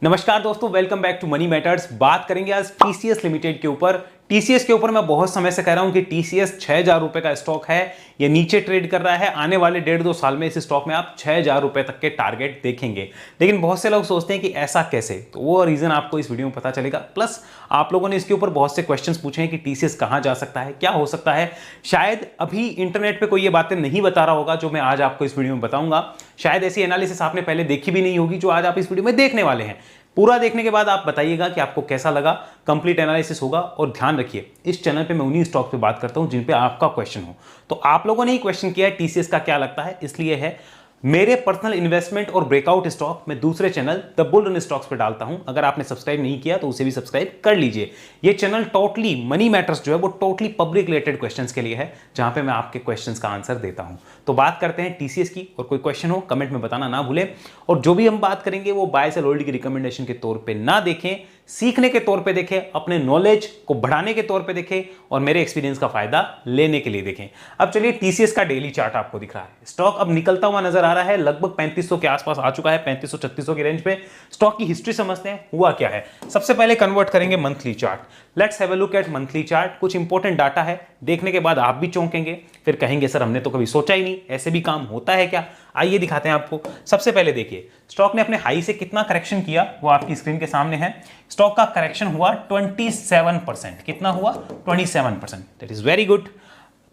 नमस्कार दोस्तों, welcome back to Money Matters. बात करेंगे आज टीसीएस लिमिटेड के ऊपर। टीसीएस के ऊपर मैं बहुत समय से कह रहा हूं कि टीसीएस 6,000 रुपए का स्टॉक है, ये नीचे ट्रेड कर रहा है। आने वाले 1.5-2 साल में इस स्टॉक में आप 6,000 रुपए तक के टारगेट देखेंगे। लेकिन बहुत से लोग सोचते हैं कि ऐसा कैसे, तो वो रीजन आपको इस वीडियो में पता चलेगा। प्लस आप लोगों ने इसके ऊपर बहुत से क्वेश्चंस पूछे हैं कि टीसीएस कहां जा सकता है, क्या हो सकता है। शायद अभी इंटरनेट पे कोई ये बातें नहीं बता रहा होगा जो मैं आज आपको इस वीडियो में बताऊंगा। शायद ऐसी एनालिसिस आपने पहले देखी भी नहीं होगी जो आज आप इस वीडियो में देखने वाले हैं। पूरा देखने के बाद आप बताइएगा कि आपको कैसा लगा। कंप्लीट एनालिसिस होगा। और ध्यान रखिए, इस चैनल पे मैं उन्हीं स्टॉक पे बात करता हूं जिन पे आपका क्वेश्चन हो। तो आप लोगों ने ही क्वेश्चन किया है टीसीएस का क्या लगता है, इसलिए है। मेरे पर्सनल इन्वेस्टमेंट और ब्रेकआउट स्टॉक मैं दूसरे channel the bull run stocks पे डालता हूं। अगर आपने सब्सक्राइब नहीं किया तो उसे भी सब्सक्राइब कर लीजिए। ये चैनल टोटली मनी मैटर्स जो है वो टोटली पब्लिक रिलेटेड क्वेश्चंस के लिए है, जहां पे मैं आपके क्वेश्चंस का आंसर देता हूं। तो बात करते हैं टीसीएस की, और कोई क्वेश्चन हो कमेंट में बताना ना भूलें। और जो भी हम बात करेंगे वो बाय सेल होल्ड की रिकमेंडेशन के तौर पे ना देखें, सीखने के तौर पे देखें, अपने नॉलेज को बढ़ाने के तौर पे देखें और मेरे एक्सपीरियंस का फायदा लेने के लिए देखें। अब चलिए, टीसीएस का डेली चार्ट आपको दिख रहा है। स्टॉक अब निकलता हुआ नजर आ रहा है, लगभग 3500 के आसपास आ चुका है, 3500-3600 की रेंज पे। स्टॉक की हिस्ट्री समझते हैं हुआ क्या है। सबसे पहले कन्वर्ट करेंगे monthly chart. Let's have a look at monthly chart. कुछ इंपॉर्टेंट डाटा है, देखने के बाद आप भी चौंकेंगे, फिर कहेंगे सर हमने तो कभी सोचा ही नहीं, ऐसे भी काम होता है क्या। आइए दिखाते हैं आपको। सबसे पहले देखिए स्टॉक ने अपने हाई से कितना करेक्शन किया, वो आपकी स्क्रीन के सामने है। स्टॉक का करेक्शन हुआ 27%। कितना हुआ? 27%। That is very good.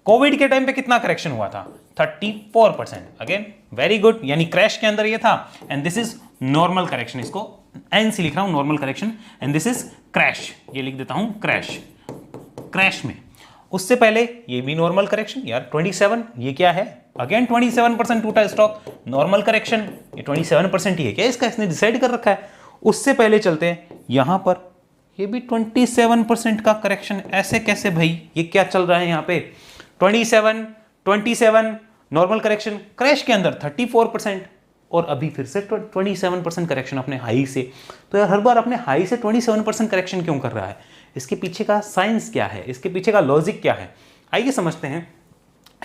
Covid के टाइम पे कितना करेक्शन हुआ था? 34%। अगेन वेरी गुड, यानी क्रैश के अंदर ये था। And this is normal correction, इसको एन से लिख रहा हूं, normal correction. And this is crash, ये लिख देता हूं क्रैश, क्रैश में। उससे पहले ये भी नॉर्मल करेक्शन यार, 27। ये क्या है? अगेन 27% टूटा स्टॉक, नॉर्मल करेक्शन। ये 27% ही है क्या इसका? इसने डिसाइड कर रखा है। उससे पहले चलते हैं यहां पर, ये भी 27% का करेक्शन। ऐसे कैसे भाई, ये क्या चल रहा है यहां पे? 27 नॉर्मल करेक्शन, क्रैश के अंदर 34%, और अभी फिर से 27% करेक्शन अपने हाई से। तो यार हर बार अपने हाई से 27% करेक्शन क्यों कर रहा है? इसके पीछे का साइंस क्या है, इसके पीछे का लॉजिक क्या है, आइए समझते हैं।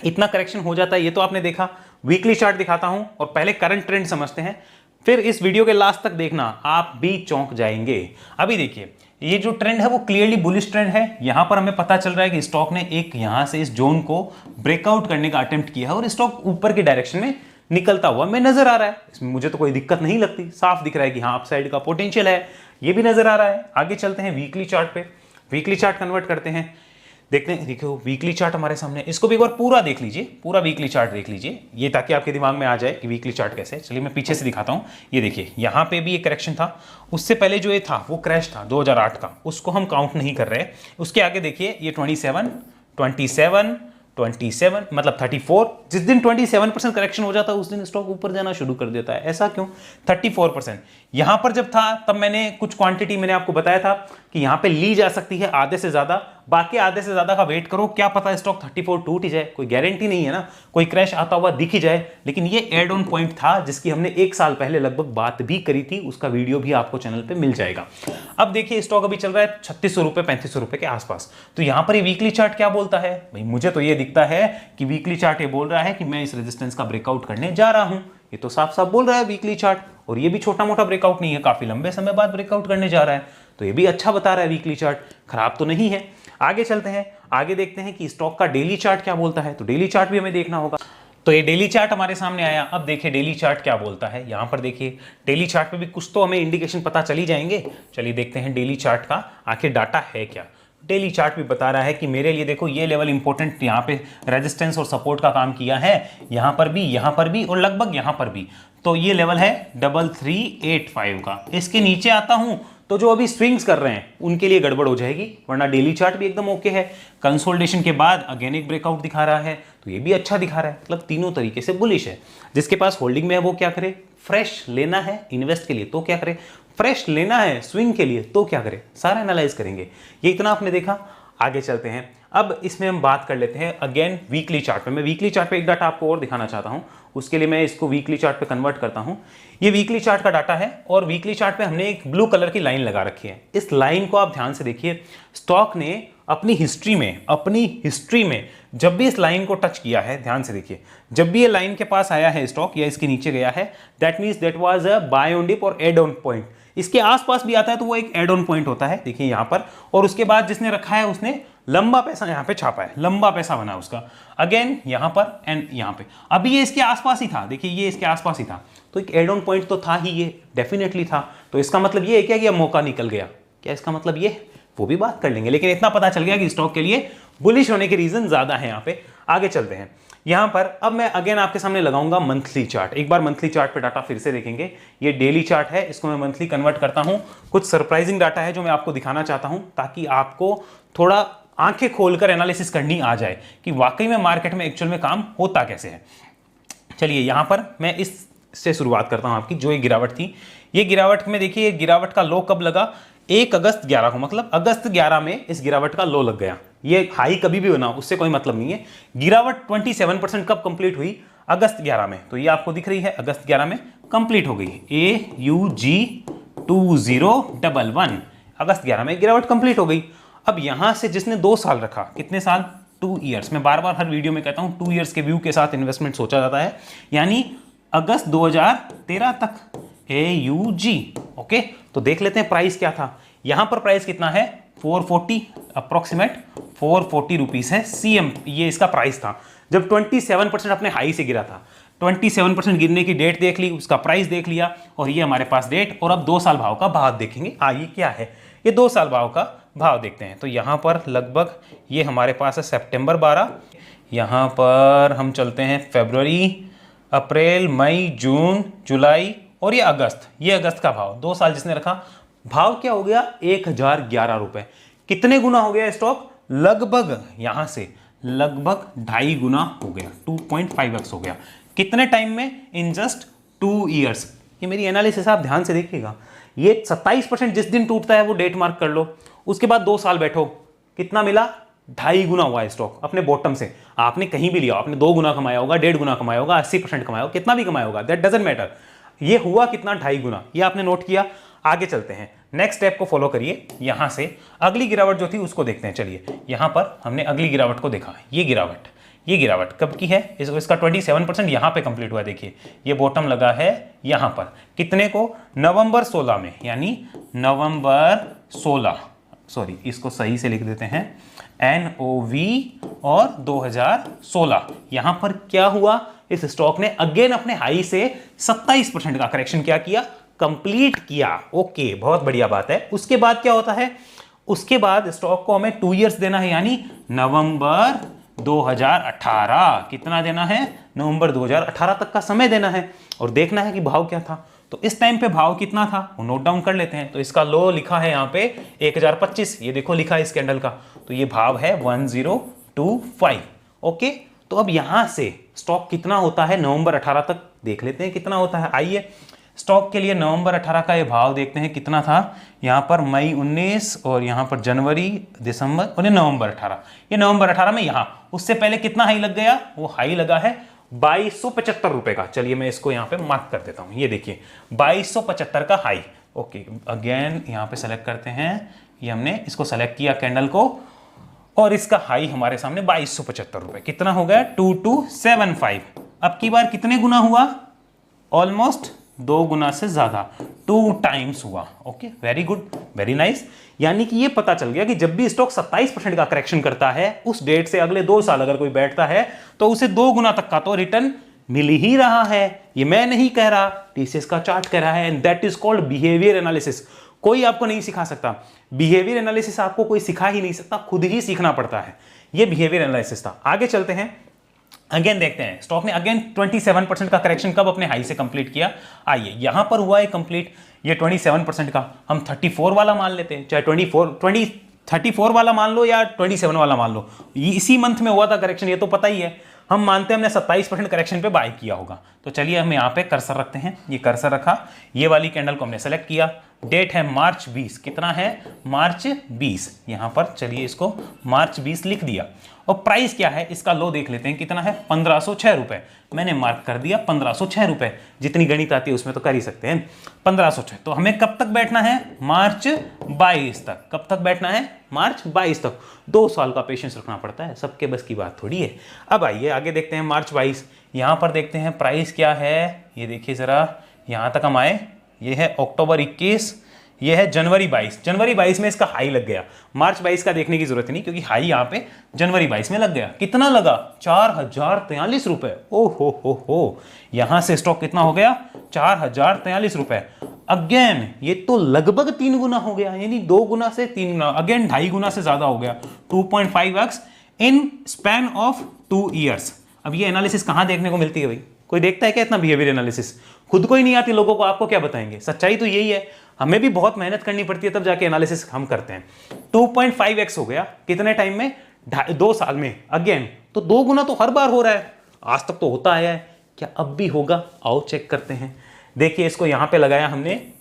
इतना करेक्शन हो जाता है ये तो आपने देखा। वीकली चार्ट दिखाता हूं और पहले करंट ट्रेंड समझते हैं, फिर इस वीडियो के लास्ट तक देखना, आप भी चौंक जाएंगे। अभी देखिए, ये जो ट्रेंड है वो क्लियरली बुलिश ट्रेंड है। यहां पर हमें पता चल रहा है कि स्टॉक ने एक यहां से इस जोन को ब्रेकआउट करने का अटेम्प्ट किया है और स्टॉक ऊपर की डायरेक्शन में निकलता हुआ हमें नजर आ रहा है। इसमें मुझे तो कोई दिक्कत नहीं लगती, साफ दिख रहा है कि हाँ अपसाइड का पोटेंशियल है, ये भी नजर आ रहा है। आगे चलते हैं वीकली चार्ट पे। वीकली चार्ट कन्वर्ट करते हैं, देखते हैं। देखो वीकली चार्ट हमारे सामने, इसको भी एक बार पूरा देख लीजिए, पूरा वीकली चार्ट देख लीजिए, ये ताकि आपके दिमाग में आ जाए कि वीकली चार्ट कैसे है। चलिए मैं पीछे से दिखाता हूं। ये देखिए यहां पे भी एक करेक्शन था, उससे पहले जो ये था वो क्रैश था 2008 का, उसको हम काउंट नहीं कर रहे। उसके आगे देखिए ये 27 मतलब 34। जिस दिन 27% करेक्शन हो जाता है उस दिन स्टॉक ऊपर जाना शुरू कर देता है। ऐसा क्यों? 34%। यहां पर जब था तब मैंने कुछ क्वांटिटी मैंने आपको बताया था कि यहां पे ली जा सकती है आधे से ज्यादा, बाकी आधे से ज्यादा का वेट करो, क्या पता स्टॉक 34 टूट ही जाए, कोई गारंटी नहीं है ना, कोई क्रैश आता हुआ दिख ही जाए। लेकिन ये एड ऑन पॉइंट था जिसकी हमने 1 साल पहले लगभग बात भी करी थी, उसका वीडियो भी आपको चैनल पे मिल जाएगा। अब देखिए स्टॉक अभी चल रहा है 3600 रुपए 3500 रुपए के आसपास। तो यहां पर ये वीकली चार्ट क्या बोलता है भाई? मुझे तो ये दिखता है कि वीकली चार्ट ये बोल रहा है कि मैं इस रेजिस्टेंस का ब्रेकआउट करने जा रहा हूं। ये तो साफ साफ बोल रहा है वीकली चार्ट, और ये भी छोटा मोटा ब्रेकआउट नहीं है, काफी लंबे समय बाद ब्रेकआउट करने जा रहा है। तो ये भी अच्छा बता रहा है वीकली चार्ट, खराब तो नहीं है। आगे चलते हैं, आगे देखते हैं कि स्टॉक का डेली चार्ट क्या बोलता है। तो डेली चार्ट भी हमें देखना होगा। तो ये डेली चार्ट हमारे सामने आया। अब देखिए डेली चार्ट क्या बोलता है। यहां पर देखिए डेली चार्ट पे भी कुछ तो हमें इंडिकेशन पता चल ही जाएंगे। चलिए देखते हैं डेली चार्ट का आखिर डाटा है क्या। डेली चार्ट भी बता रहा है कि मेरे लिए देखो ये लेवल इंपॉर्टेंट, यहाँ पे रेजिस्टेंस और सपोर्ट का काम किया है, यहाँ पर भी और लगभग यहाँ पर भी। तो ये लेवल है 3385 का। इसके नीचे आता हूं तो जो अभी स्विंग्स कर रहे हैं उनके लिए गड़बड़ हो जाएगी, वरना डेली चार्ट भी एकदम ओके है। कंसोलिडेशन के बाद अगेन एक ब्रेकआउट दिखा रहा है, तो ये भी अच्छा दिखा रहा है, मतलब तीनों तरीके से बुलिश है। जिसके पास होल्डिंग में है वो क्या करे? फ्रेश लेना है इन्वेस्ट के लिए तो क्या करे? फ्रेश लेना है स्विंग के लिए तो क्या करे? सारा एनालाइज करेंगे। ये इतना आपने देखा। आगे चलते हैं, अब इसमें हम बात कर लेते हैं अगेन वीकली चार्ट पे। मैं वीकली चार्ट पे एक डाटा आपको और दिखाना चाहता हूं, उसके लिए मैं इसको वीकली चार्ट पे कन्वर्ट करता हूं। ये वीकली चार्ट का डाटा है और वीकली चार्ट पे हमने एक ब्लू कलर की लाइन लगा रखी है। इस लाइन को आप ध्यान से देखिए। स्टॉक ने अपनी हिस्ट्री में जब भी इस लाइन को टच किया है, ध्यान से देखिए, जब भी ये लाइन के पास आया है स्टॉक या इसके नीचे गया है, that means that was a buy on dip और एड ऑन पॉइंट। इसके आसपास भी आता है तो वो एक एड ऑन पॉइंट होता है, देखिए यहां पर। और उसके बाद जिसने रखा है उसने लंबा पैसा यहां पे छापा है, लंबा पैसा बना उसका, अगेन यहां पर एंड यहां पे। अभी ये इसके आसपास ही था, देखिए ये इसके आसपास ही था, तो एक एड ऑन पॉइंट तो था ही, ये डेफिनेटली था। तो इसका मतलब ये है क्या कि अब मौका निकल गया? क्या इसका मतलब ये? वो भी बात कर लेंगे, लेकिन इतना पता चल गया कि स्टॉक के लिए बुलिश होने के रीजन ज्यादा है। यहाँ पे आगे चलते हैं। यहां पर अब मैं अगेन आपके सामने लगाऊंगा मंथली चार्ट। एक बार मंथली चार्ट पे डाटा फिर से देखेंगे। ये डेली चार्ट है, इसको मैं मंथली कन्वर्ट करता हूं। कुछ सरप्राइजिंग डाटा है जो मैं आपको दिखाना चाहता हूं, ताकि आपको थोड़ा आंखें खोलकर एनालिसिस करनी आ जाए कि वाकई में मार्केट में एक्चुअल में काम होता कैसे है। चलिए यहां पर मैं इससे शुरुआत करता हूं आपकी, जो ये गिरावट थी। ये गिरावट में देखिए, ये गिरावट का लो कब लगा? 1 अगस्त 11 को, मतलब अगस्त 11 में इस गिरावट का लो लग गया। ये हाई कभी भी बना, उससे कोई मतलब नहीं है। गिरावट 27% कब कंप्लीट हुई? अगस्त 11 में। तो ये आपको दिख रही है, अगस्त 11 में कंप्लीट हो गई। AUG2011 अगस्त 11 में गिरावट कंप्लीट हो गई। अब यहां से जिसने 2 साल रखा, कितने साल? 2 ईयर्स। मैं बार बार हर वीडियो में कहता हूं 2 ईयर्स के व्यू के साथ इन्वेस्टमेंट सोचा जाता है, यानी अगस्त 2013 तक। AUG, okay. तो देख लेते हैं प्राइस क्या था। यहां पर प्राइस कितना है? 440, अप्रोक्सीमेट 440 रुपीस है CM, ये इसका प्राइस था जब 27% अपने हाई से गिरा था। 27% गिरने की डेट देख ली, उसका प्राइस देख लिया, और ये हमारे पास डेट। और अब 2 साल भाव का भाव देखेंगे। ये क्या है? ये 2 साल भाव का भाव देखते हैं। तो यहां पर लगभग ये हमारे पास है सितंबर 12, यहां पर हम चलते हैं फरवरी, अप्रैल, मई, जून, जुलाई, और ये अगस्त। ये अगस्त का भाव, 2 साल जिसने रखा, भाव क्या हो गया? 1011 रुपए। कितने गुना हो गया स्टॉक? लगभग यहां से लगभग 2.5 गुना हो गया, 2.5x हो गया। कितने टाइम में? In just 2 years. ये मेरी एनालिसिस आप ध्यान से देखिएगा। ये 27% जिस दिन टूटता है वो डेट मार्क कर लो, उसके बाद 2 साल बैठो, कितना मिला? 2.5 गुना हुआ है स्टॉक अपने बॉटम से। आपने कहीं भी लिया, आपने 2 गुना कमाया होगा, 1.5 गुना कमाया होगा, 80% कमाया होगा, कितना भी कमाया होगा, दैट डजंट मैटर। ये हुआ कितना? 2.5 गुना। ये आपने नोट किया। आगे चलते हैं, नेक्स्ट स्टेप को फॉलो करिए। यहां से अगली गिरावट जो थी उसको देखते हैं। चलिए यहां पर हमने अगली गिरावट को देखा। ये गिरावट कब की है? इसका 27% यहां पे कंप्लीट हुआ। देखिए ये बॉटम लगा है यहां पर, कितने को? नवंबर 16 में, यानी नवंबर 16, सॉरी इसको सही से लिख देते हैं, NOV और 2016। यहां पर क्या हुआ? इस स्टॉक ने अगेन अपने हाई से 27% का करेक्शन क्या किया? कंप्लीट किया। ओके, बहुत बढ़िया बात है। उसके बाद क्या होता है? उसके बाद स्टॉक को हमें 2 ईयर्स देना है, यानी नवंबर 2018। कितना देना है? नवंबर 2018 तक का समय देना है, और देखना है कि भाव क्या था। तो इस टाइम पे भाव कितना था वो नोट डाउन कर लेते हैं। तो इसका लो लिखा है यहाँ पे 1025, ये देखो लिखा है इस कैंडल का, तो ये भाव है 1025। ओके, तो अब यहां से स्टॉक कितना होता है नवंबर 18 तक, देख लेते हैं कितना होता है। आइए स्टॉक के लिए नवंबर 18 का ये भाव देखते हैं कितना था। यहां पर मई 19, और यहां पर जनवरी, दिसंबर, और ये नवंबर 18। ये नवंबर 18 में यहां उससे पहले कितना हाई लग गया? वो हाई लगा है 2275 रुपए का। चलिए मैं इसको यहां पे मार्क कर देता हूं। ये देखिए 2275 का हाई। ओके, अगेन यहां पे सेलेक्ट करते हैं, ये हमने इसको सेलेक्ट किया कैंडल को, और इसका हाई हमारे सामने 2275 रुपए। कितना हो गया? 2275। अब की बार कितने गुना हुआ? ऑलमोस्ट 2 गुना से ज्यादा, 2 टाइम्स हुआ। Okay, very good, very nice. यानी कि ये पता चल गया कि जब भी स्टॉक 27% का करेक्शन करता है, उस डेट से अगले 2 साल अगर कोई बैठता है तो उसे 2 गुना तक का तो रिटर्न मिल ही रहा है। ये मैं नहीं कह रहा, टीसीएस का चार्ट कह रहा है, and that is called behaviour analysis. कोई आपको नहीं सिखा सकता। बिहेवियर एनालिसिस आपको कोई सिखा ही नहीं सकता, खुद ही सीखना पड़ता है। ये बिहेवियर एनालिसिस था। आगे चलते हैं, अगेन देखते हैं स्टॉक ने अगेन 27% का करेक्शन कब अपने हाई से कंप्लीट किया। आइए यहां पर हुआ है कंप्लीट ये 27% का। हम 34 वाला मान लेते हैं, चाहे 34 वाला मान लो या 27 वाला मान लो, इसी मंथ में हुआ था करेक्शन, ये तो पता ही है। हम मानते हैं हमने 27% करेक्शन पे बाय किया होगा। तो चलिए हम यहाँ पे कर्सर रखते हैं, ये कर्सर रखा, ये वाली कैंडल को हमने सेलेक्ट किया, डेट है मार्च 20, कितना है? मार्च 20। यहाँ पर चलिए इसको मार्च 20 लिख दिया, और प्राइस क्या है इसका लो देख लेते हैं, कितना है 1506 रुपए। मैंने मार्क कर दिया 1506 रुपए, जितनी गणित आती है उसमें तो कर ही सकते हैं 1506। तो हमें कब तक बैठना है, मार्च 22 तक। कब तक बैठना है, मार्च 22 तक। 2 साल का पेशेंस रखना पड़ता है, सबके बस की बात थोड़ी है। अब आइए आगे देखते हैं मार्च 22, यहां पर देखते हैं प्राइस क्या है। ये देखिए जरा, यहां तक हम आए, ये है अक्टूबर 21, ये है जनवरी 22। जनवरी 22 में इसका हाई लग गया, मार्च 22 का देखने की जरूरत नहीं क्योंकि हाई यहाँ पे जनवरी 22 में लग गया। कितना लगा, 4043 रुपए। ओ हो, यहां से स्टॉक कितना हो गया, 4043 रुपए। अगेन ये तो लगभग 3 गुना हो गया, यानी 2 गुना से 3 गुना, अगेन 2.5 गुना से ज्यादा हो गया, 2.5x in span of 2 years. अब ये एनालिसिस कहां देखने को मिलती है भाई, कोई देखता है क्या इतना बिहेवियर एनालिसिस? खुद को ही नहीं आती लोगों को, आपको क्या बताएंगे? सच्चाई तो यही है, हमें भी बहुत मेहनत करनी पड़ती है तब जाके एनालिसिस हम करते हैं। 2.5x हो गया कितने टाइम में, 2 साल में। अगेन तो 2 गुना तो हर बार हो रहा है, आज तक तो होता आया है, क्या अब भी होगा? आओ चेक करते हैं। देखिए इसको यहां पे लगाया हमने,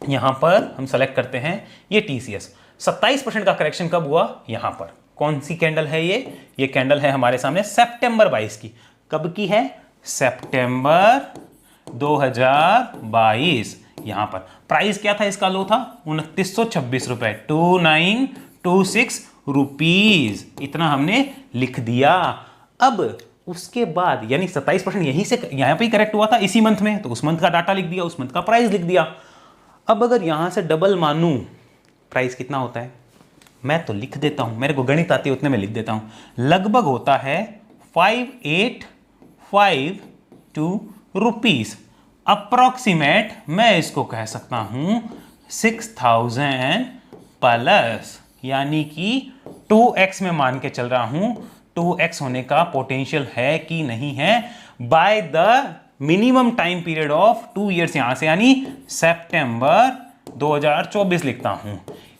यहां पर हम सेलेक्ट करते हैं ये टीसीएस। 27% का करेक्शन कब हुआ, यहां पर। कौन सी कैंडल है ये कैंडल है हमारे सामने सितंबर 22 की। कब की है, सितंबर 2022। यहां पर प्राइस क्या था, इसका लो था 2926 रुपए, 2926 रुपीज, इतना हमने लिख दिया। अब उसके बाद यानी 27% यहीं से यहां पे ही करेक्ट हुआ था इसी मंथ में, तो उस मंथ का डाटा लिख दिया, उस मंथ का प्राइस लिख दिया। अब अगर यहां से डबल मानूं, प्राइस कितना होता है मैं तो लिख देता हूं, मेरे को गणित आती है उतने में लिख देता हूं, लगभग होता है 5852 रुपीस। अप्रोक्सीमेट मैं इसको कह सकता हूं 6000 प्लस, यानी कि 2x में मान के चल रहा हूं। 2x होने का पोटेंशियल है कि नहीं है, by the minimum time period of 2 years, यहां से यानी सितंबर 2024 लिखता हूं।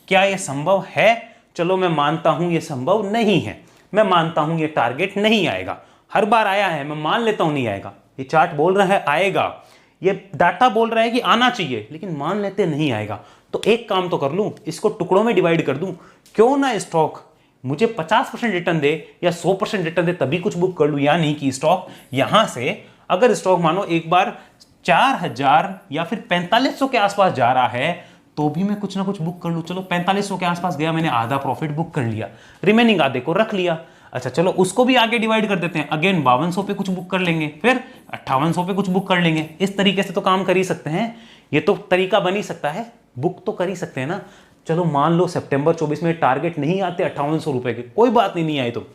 क्या यह संभव है? चलो मैं मानता हूं यह संभव नहीं है, मैं मानता हूं यह टारगेट नहीं आएगा। हर बार आया है, मैं मान लेता हूं नहीं आएगा। ये चार्ट बोल रहा है आएगा, ये डाटा बोल रहा है कि आना चाहिए, लेकिन मान लेते नहीं आएगा। तो एक काम तो कर लूं, इसको टुकड़ों में डिवाइड कर दूं। क्यों ना स्टॉक मुझे 50% रिटर्न दे या 100% रिटर्न दे, तभी कुछ बुक कर लूं। यानी कि स्टॉक यहां से अगर स्टॉक मानो एक बार 4000 या फिर 4500 के आसपास जा रहा है, तो भी मैं कुछ ना कुछ बुक कर लूं। चलो 4500 के आसपास गया, मैंने आधा प्रॉफिट बुक कर लिया, रिमेनिंग आधे को रख लिया। अच्छा चलो उसको भी आगे डिवाइड कर देते हैं, अगेन 5200 पे कुछ बुक कर लेंगे, फिर 5800 पे कुछ बुक कर लेंगे। इस तरीके से तो काम कर ही सकते हैं, ये तो तरीका बन ही सकता है, बुक तो कर ही सकते हैं ना। चलो मान लो सितंबर 24 में टारगेट नहीं आते 5800 रुपए के, कोई बात नहीं आए तो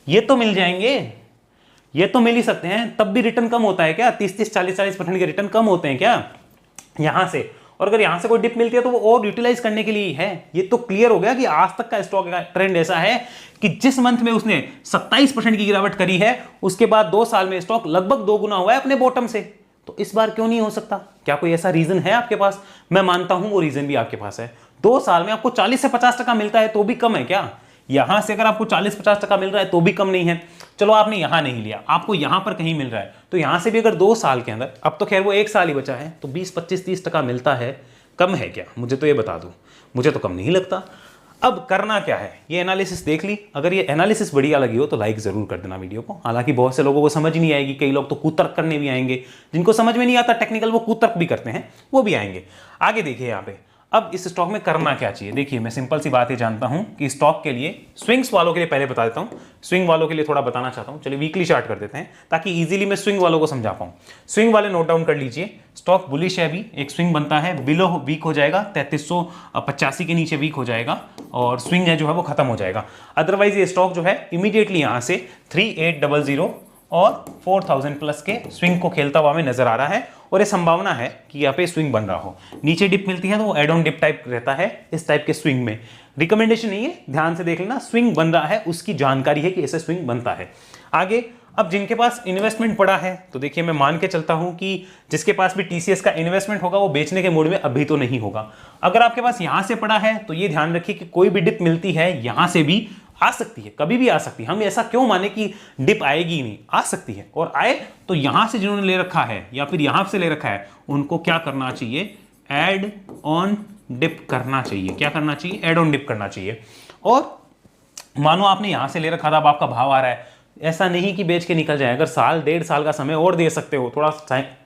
ये तो मिल जाएंगे, ये तो मिल ही सकते हैं। तब भी रिटर्न कम होता है क्या, 30-30, 40-40% के रिटर्न कम होते हैं क्या यहां से? और अगर यहां से कोई डिप मिलती है तो वो और यूटिलाइज करने के लिए ही है। ये तो क्लियर हो गया कि आज तक का स्टॉक का ट्रेंड ऐसा है कि जिस मंथ में उसने 27% की गिरावट करी है, उसके बाद 2 साल में स्टॉक लगभग 2 गुना हुआ है अपने बॉटम से। तो इस बार क्यों नहीं हो सकता? क्या कोई ऐसा रीजन है आपके पास? मैं मानता हूं वो रीजन भी आपके पास है। 2 साल में आपको 40 से 50% मिलता है तो भी कम है क्या? यहां से अगर आपको 40-50% मिल रहा है तो भी कम नहीं है। चलो आपने यहां नहीं लिया, आपको यहां पर कहीं मिल रहा है, तो यहां से भी अगर 2 साल के अंदर, अब तो खैर वो 1 साल ही बचा है, तो 20-25-30% मिलता है, कम है क्या? मुझे तो ये बता दो, मुझे तो कम नहीं लगता। अब करना क्या है, ये एनालिसिस देख ली। अगर ये एनालिसिस बढ़िया लगी हो तो लाइक जरूर कर देना वीडियो को। हालांकि बहुत से लोगों को समझ नहीं आएगी, कई लोग तो कुतर्क करने भी आएंगे, जिनको समझ में नहीं आता टेक्निकल वो कुतर्क भी करते हैं, वो भी आएंगे। आगे देखिए यहाँ पे अब इस स्टॉक में करना क्या चाहिए। देखिए मैं सिंपल सी बात ही जानता हूं कि स्टॉक के लिए, स्विंग्स वालों के लिए पहले बता देता हूं, स्विंग वालों के लिए थोड़ा बताना चाहता हूं। चलिए वीकली चार्ट कर देते हैं ताकि इजीली मैं स्विंग वालों को समझा पाऊं। स्विंग वाले नोट डाउन कर लीजिए, स्टॉक बुलिश है, अभी एक स्विंग बनता है, बिलो वीक हो जाएगा, 3385 के नीचे वीक हो जाएगा और स्विंग है जो है वो खत्म हो जाएगा। अदरवाइज ये स्टॉक जो है इमीडिएटली यहां से 3800 और 4000 प्लस के स्विंग को खेलता हुआ हमें नजर आ रहा है, और ये संभावना है कि यहाँ पे स्विंग बन रहा हो। नीचे डिप मिलती है तो वो एड ऑन डिप टाइप रहता है इस टाइप के स्विंग में। रिकमेंडेशन नहीं है, ध्यान से देख लेना, स्विंग बन रहा है उसकी जानकारी है कि ऐसे स्विंग बनता है। आगे अब जिनके पास इन्वेस्टमेंट पड़ा है, तो देखिए मैं मान के चलता हूं कि जिसके पास भी टीसीएस का इन्वेस्टमेंट होगा वो बेचने के मूड में अभी तो नहीं होगा। अगर आपके पास यहां से पड़ा है तो ये ध्यान रखिए कि कोई भी डिप मिलती है यहां से भी आ सकती है, कभी भी आ सकती है। हम ऐसा क्यों माने कि डिप आएगी ही नहीं, आ सकती है, और आए तो यहां से जिन्होंने ले रखा है या फिर यहां से ले रखा है उनको क्या करना चाहिए, एड ऑन डिप करना चाहिए। क्या करना चाहिए? एड ऑन डिप करना चाहिए। और मानो आपने यहां से ले रखा था, अब आपका भाव आ रहा है, ऐसा नहीं कि बेच के निकल जाए। अगर साल 1.5 साल का समय और दे सकते हो, थोड़ा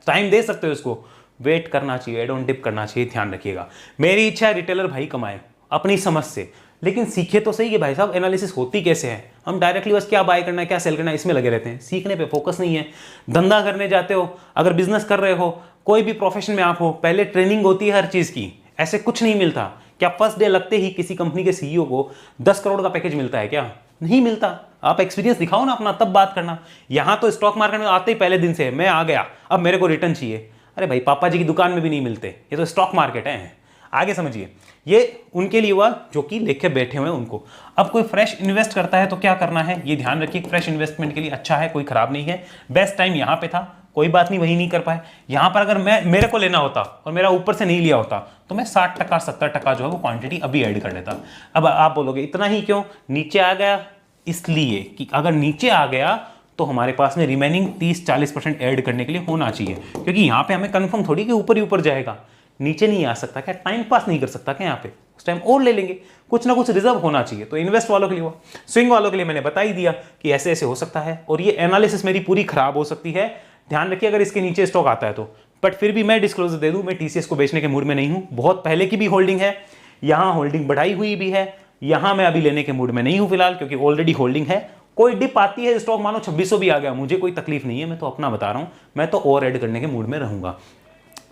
टाइम दे सकते हो, इसको वेट करना चाहिए, डोंट डिप करना चाहिए, ध्यान रखिएगा। मेरी इच्छा है रिटेलर भाई कमाए अपनी समझ से, लेकिन सीखे तो सही है भाई साहब एनालिसिस होती कैसे है। हम डायरेक्टली बस क्या बाय करना है क्या सेल करना है इसमें लगे रहते हैं, सीखने पे फोकस नहीं है। धंधा करने जाते हो, अगर बिजनेस कर रहे हो, कोई भी प्रोफेशन में आप हो, पहले ट्रेनिंग होती है हर चीज की, ऐसे कुछ नहीं मिलता। क्या फर्स्ट डे लगते ही किसी कंपनी के सीईओ को 10 करोड़ का पैकेज मिलता है क्या? नहीं मिलता। आप एक्सपीरियंस दिखाओ ना अपना, तब बात करना। यहां तो स्टॉक मार्केट में आते ही पहले दिन से मैं आ गया, अब मेरे को रिटर्न चाहिए। अरे भाई पापा जी की दुकान में भी नहीं मिलते, ये तो स्टॉक मार्केट है। आगे समझिए, ये उनके लिए हुआ जो कि लेके बैठे हुए हैं उनको। अब कोई फ्रेश इन्वेस्ट करता है तो क्या करना है, ये ध्यान रखिए। फ्रेश इन्वेस्टमेंट के लिए अच्छा है, कोई खराब नहीं है। बेस्ट टाइम यहाँ पे था, कोई बात नहीं, वही नहीं कर पाए। यहां पर अगर मेरे को लेना होता और मेरा ऊपर से नहीं लिया होता तो मैं 60% 70% जो है वो क्वांटिटी अभी ऐड कर लेता। अब आप बोलोगे इतना ही क्यों, नीचे आ गया, इसलिए कि अगर नीचे आ गया तो हमारे पास में रिमेनिंग 30-40% ऐड करने के लिए होना चाहिए, क्योंकि यहाँ पे हमें कंफर्म थोड़ी कि ऊपर ही ऊपर जाएगा, नीचे नहीं आ सकता। क्या टाइम पास नहीं कर सकता क्या? यहाँ पे उस टाइम और ले लेंगे, कुछ ना कुछ रिजर्व होना चाहिए। तो इन्वेस्ट वालों के लिए हुआ, स्विंग वालों के लिए मैंने बता ही दिया कि ऐसे ऐसे हो सकता है, और ये एनालिसिस मेरी पूरी खराब हो सकती है। ध्यान रखिए अगर इसके नीचे स्टॉक आता है तो, बट फिर भी मैं डिस्क्लोजर दे दूं, मैं टीसीएस को बेचने के मूड में नहीं हूं। बहुत पहले की भी होल्डिंग है, यहां होल्डिंग बढ़ाई हुई भी है, यहां मैं अभी लेने के मूड में नहीं हूं फिलहाल, क्योंकि ऑलरेडी होल्डिंग है। कोई डिप आती है, स्टॉक मानो 2600 भी आ गया, मुझे कोई तकलीफ नहीं है, मैं तो अपना बता रहा हूं, मैं तो और ऐड करने के मूड में रहूंगा।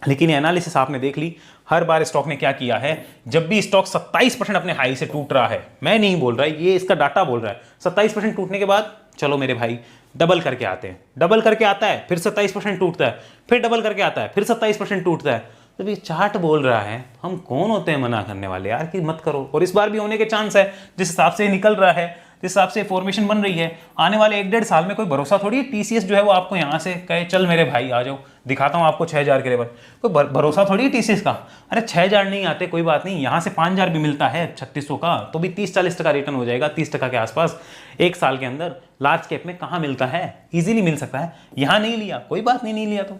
लेकिन एनालिसिस आपने देख ली, हर बार स्टॉक ने क्या किया है, जब भी स्टॉक 27% अपने हाई से टूट रहा है, मैं नहीं बोल रहा, ये इसका डाटा बोल रहा है, 27% टूटने के बाद चलो मेरे भाई डबल करके आते हैं, डबल करके आता है, फिर 27% टूटता है, फिर डबल करके आता है, फिर 27% टूटता है। जब ये चार्ट बोल रहा है, हम कौन होते हैं मना करने वाले यार कि मत करो। और इस बार भी होने के चांस है, जिस हिसाब से निकल रहा है, जिस हिसाब से फॉर्मेशन बन रही है, आने वाले 1-1.5 साल में कोई भरोसा थोड़ी है टीसीएस जो है वो आपको यहां से कहे चल मेरे भाई आ जाओ, दिखाता हूं आपको 6000 के लेवल। कोई भरोसा थोड़ी है टीसीएस का। अरे 6000 नहीं आते कोई बात नहीं, यहां से 5000 भी मिलता है 3600 का, तो भी 30-40% रिटर्न हो जाएगा, 30% के आसपास एक साल के अंदर। लार्ज कैप में कहां मिलता है, इजीली मिल सकता है। यहां नहीं लिया कोई बात नहीं, नहीं लिया तो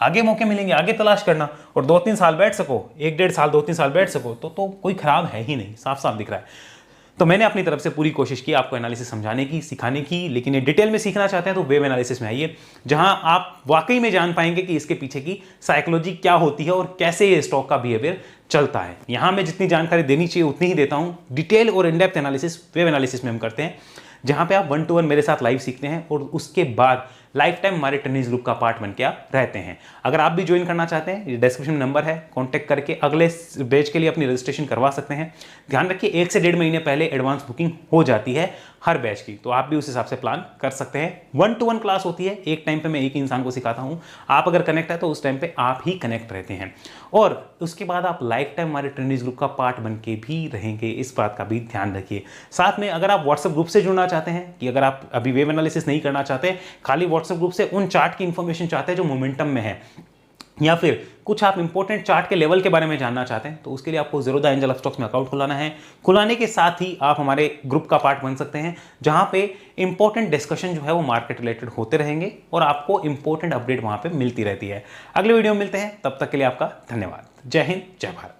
आगे मौके मिलेंगे, आगे तलाश करना। और 2-3 साल बैठ सको, 1-1.5 साल 2-3 साल बैठ सको तो कोई खराब है ही नहीं, साफ साफ दिख रहा है। तो मैंने अपनी तरफ से पूरी कोशिश की आपको एनालिसिस समझाने की, सिखाने की। लेकिन ये डिटेल में सीखना चाहते हैं तो वेव एनालिसिस में आइए, जहां आप वाकई में जान पाएंगे कि इसके पीछे की साइकोलॉजी क्या होती है और कैसे ये स्टॉक का बिहेवियर चलता है। यहां मैं जितनी जानकारी देनी चाहिए उतनी ही देता हूं। डिटेल और इनडेप्थ एनालिसिस वेव एनालिसिस में हम करते हैं, जहां पे आप 1-to-1 मेरे साथ लाइव सीखते हैं, और उसके बाद लाइफ टाइम हमारे ट्रेनिंग्स ग्रुप का पार्ट बन के आप रहते हैं। अगर आप भी ज्वाइन करना चाहते हैं, ये डिस्क्रिप्शन में नंबर है, कांटेक्ट करके अगले बैच के लिए अपनी रजिस्ट्रेशन करवा सकते हैं। ध्यान रखिए 1 से 1.5 महीने पहले एडवांस बुकिंग हो जाती है हर बैच की, तो आप भी उस हिसाब से प्लान कर सकते हैं। 1-to-1 क्लास होती है, एक टाइम पे मैं एक ही इंसान को सिखाता हूं। आप अगर कनेक्ट है तो उस टाइम पे आप ही कनेक्ट रहते हैं, और उसके बाद आप लाइफ टाइम हमारे ट्रेनिंग्स ग्रुप का पार्ट बन के भी रहेंगे, इस बात का भी ध्यान रखिए। साथ में अगर आप व्हाट्सएप ग्रुप से जुड़ना चाहते हैं, कि अगर आप अभी वेव एनालिसिस नहीं करना चाहते, खाली व्हाट्सएप ग्रुप से उन चार्ट की इंफॉर्मेशन चाहते हैं जो मोमेंटम में है, या फिर कुछ आप इंपॉर्टेंट चार्ट के लेवल के बारे में जानना चाहते हैं, तो उसके लिए आपको ज़ेरोधा एंजल ऑफ स्टॉक्स में अकाउंट खुलाना है। खुलाने के साथ ही आप हमारे ग्रुप का पार्ट बन सकते हैं, जहां पे इंपॉर्टेंट डिस्कशन जो है वो मार्केट रिलेटेड होते रहेंगे, और आपको इंपॉर्टेंट अपडेट वहां पे मिलती रहती है। अगले वीडियो में मिलते हैं, तब तक के लिए आपका धन्यवाद। जय हिंद, जय भारत।